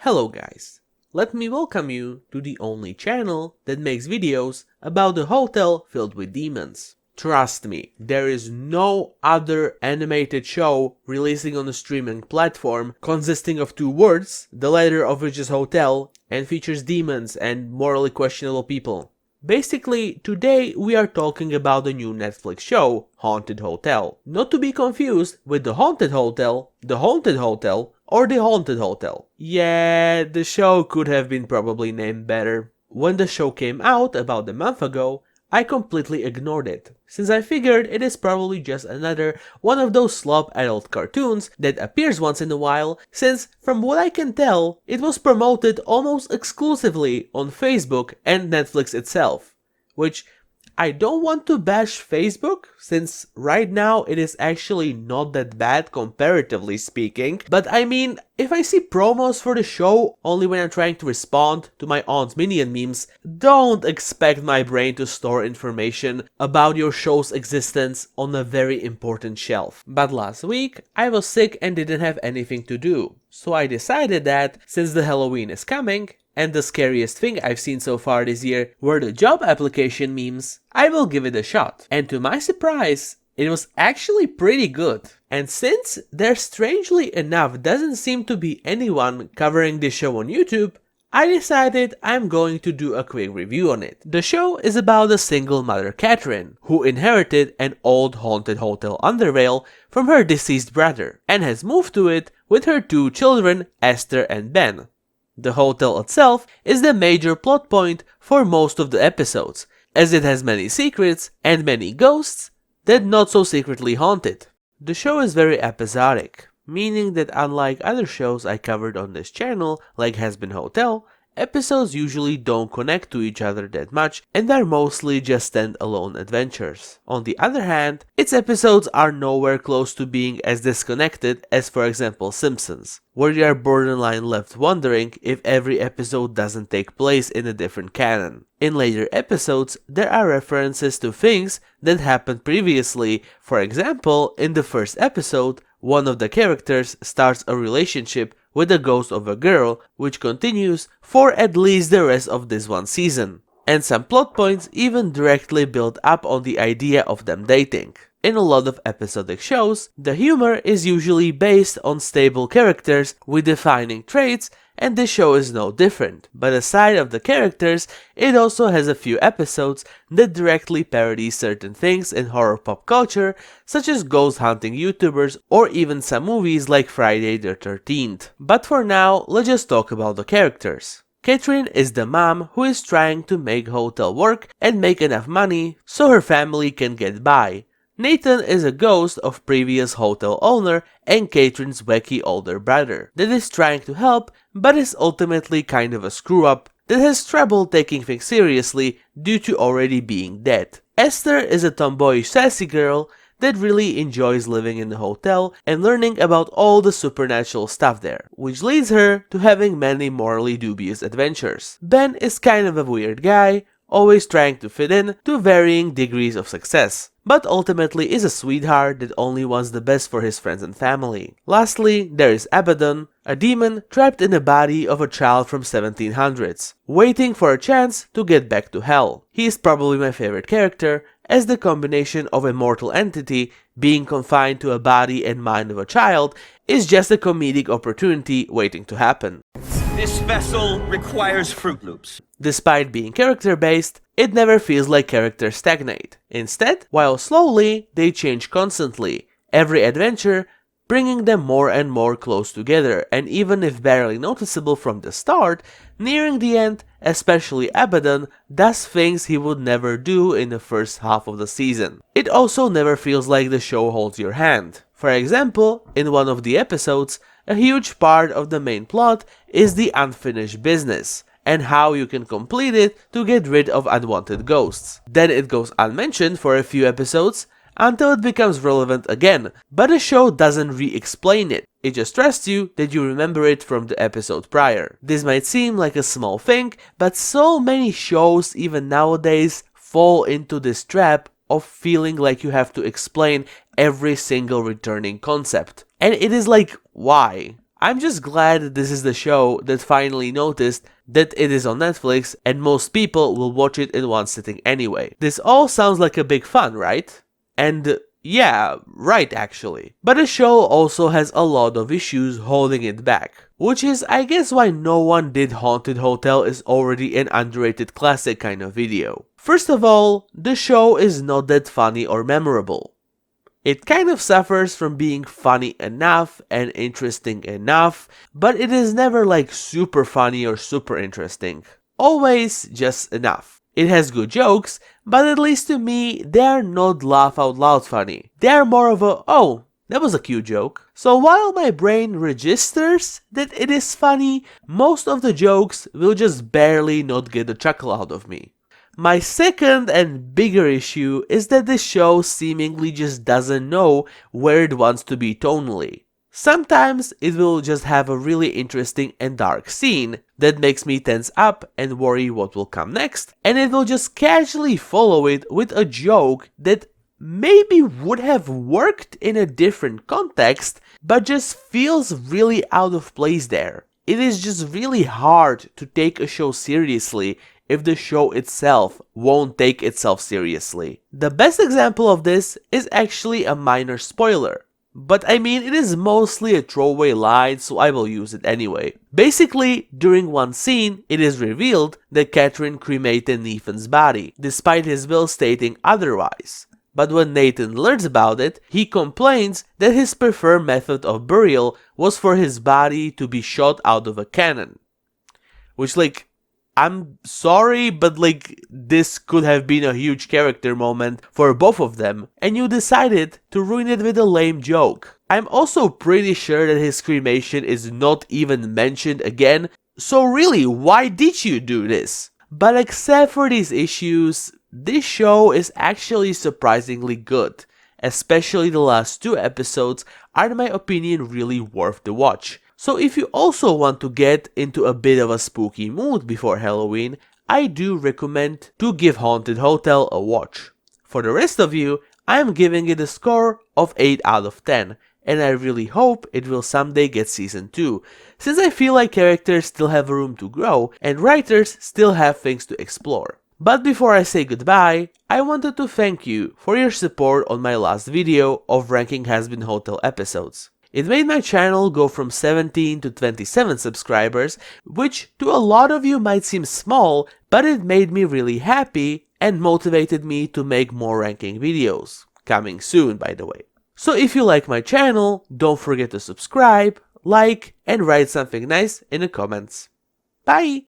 Hello guys, let me welcome you to the only channel that makes videos about a hotel filled with demons. Trust me, there is no other animated show releasing on a streaming platform consisting of two words, the letter of which is hotel, and features demons and morally questionable people. Basically, today we are talking about the new Netflix show, Haunted Hotel. Not to be confused with The Haunted Hotel, The Haunted Hotel, or The Haunted Hotel. Yeah, the show could have been probably named better. When the show came out about a month ago, I completely ignored it, since I figured it is probably just another one of those slop adult cartoons that appears once in a while, since from what I can tell, it was promoted almost exclusively on Facebook and Netflix itself, which I don't want to bash Facebook, since right now it is actually not that bad comparatively speaking, but I mean, if I see promos for the show only when I'm trying to respond to my aunt's Minion memes, don't expect my brain to store information about your show's existence on a very important shelf. But last week, I was sick and didn't have anything to do, so I decided that, since the Halloween is coming, and the scariest thing I've seen so far this year were the job application memes, I will give it a shot. And to my surprise, it was actually pretty good. And since there strangely enough doesn't seem to be anyone covering this show on YouTube, I decided I'm going to do a quick review on it. The show is about a single mother, Catherine, who inherited an old haunted hotel Undervale from her deceased brother, and has moved to it with her two children, Esther and Ben. The hotel itself is the major plot point for most of the episodes, as it has many secrets and many ghosts that not so secretly haunt it. The show is very episodic, meaning that unlike other shows I covered on this channel, like Hazbin Hotel, episodes usually don't connect to each other that much and are mostly just stand-alone adventures. On the other hand, its episodes are nowhere close to being as disconnected as, for example, Simpsons, where you are borderline left wondering if every episode doesn't take place in a different canon. In later episodes, there are references to things that happened previously. For example, in the first episode, one of the characters starts a relationship with the ghost of a girl, which continues for at least the rest of this one season. And some plot points even directly build up on the idea of them dating. In a lot of episodic shows, the humor is usually based on stable characters with defining traits, and this show is no different. But aside of the characters, it also has a few episodes that directly parody certain things in horror pop culture, such as ghost hunting YouTubers or even some movies like Friday the 13th. But for now, let's just talk about the characters. Catherine is the mom who is trying to make hotel work and make enough money so her family can get by. Nathan is a ghost of previous hotel owner and Catherine's wacky older brother that is trying to help but is ultimately kind of a screw-up that has trouble taking things seriously due to already being dead. Esther is a tomboyish sassy girl that really enjoys living in the hotel and learning about all the supernatural stuff there, which leads her to having many morally dubious adventures. Ben is kind of a weird guy, always trying to fit in to varying degrees of success, but ultimately is a sweetheart that only wants the best for his friends and family. Lastly, there is Abaddon, a demon trapped in the body of a child from 1700s, waiting for a chance to get back to hell. He is probably my favorite character, as the combination of a mortal entity being confined to a body and mind of a child is just a comedic opportunity waiting to happen. This vessel requires Fruit Loops. Despite being character-based, it never feels like characters stagnate. Instead, while slowly, they change constantly, every adventure bringing them more and more close together, and even if barely noticeable from the start, nearing the end, especially Abaddon does things he would never do in the first half of the season. It also never feels like the show holds your hand. For example, in one of the episodes, a huge part of the main plot is the unfinished business, and how you can complete it to get rid of unwanted ghosts. Then it goes unmentioned for a few episodes, until it becomes relevant again, but the show doesn't re-explain it. It just trusts you that you remember it from the episode prior. This might seem like a small thing, but so many shows even nowadays fall into this trap of feeling like you have to explain every single returning concept. And it is like, why? I'm just glad that this is the show that finally noticed that it is on Netflix and most people will watch it in one sitting anyway. This all sounds like a big fun, right? And yeah, right actually. But the show also has a lot of issues holding it back. Which is, I guess, why No One Did Haunted Hotel is already an underrated classic kind of video. First of all, the show is not that funny or memorable. It kind of suffers from being funny enough and interesting enough, but it is never like super funny or super interesting. Always just enough. It has good jokes, but at least to me, they are not laugh out loud funny. They are more of a, oh, that was a cute joke. So while my brain registers that it is funny, most of the jokes will just barely not get a chuckle out of me. My second and bigger issue is that the show seemingly just doesn't know where it wants to be tonally. Sometimes it will just have a really interesting and dark scene that makes me tense up and worry what will come next, and it will just casually follow it with a joke that maybe would have worked in a different context, but just feels really out of place there. It is just really hard to take a show seriously if the show itself won't take itself seriously. The best example of this is actually a minor spoiler. But I mean, it is mostly a throwaway line, so I will use it anyway. Basically, during one scene, it is revealed that Catherine cremated Nathan's body, despite his will stating otherwise. But when Nathan learns about it, he complains that his preferred method of burial was for his body to be shot out of a cannon. Which, like, I'm sorry, but like, this could have been a huge character moment for both of them, and you decided to ruin it with a lame joke. I'm also pretty sure that his cremation is not even mentioned again, so really, why did you do this? But except for these issues, this show is actually surprisingly good. Especially the last 2 episodes are in my opinion really worth the watch. So if you also want to get into a bit of a spooky mood before Halloween, I do recommend to give Haunted Hotel a watch. For the rest of you, I am giving it a score of 8 out of 10, and I really hope it will someday get season 2, since I feel like characters still have room to grow and writers still have things to explore. But before I say goodbye, I wanted to thank you for your support on my last video of ranking Hazbin Hotel episodes. It made my channel go from 17 to 27 subscribers, which to a lot of you might seem small, but it made me really happy and motivated me to make more ranking videos. Coming soon, by the way. So if you like my channel, don't forget to subscribe, like, and write something nice in the comments. Bye!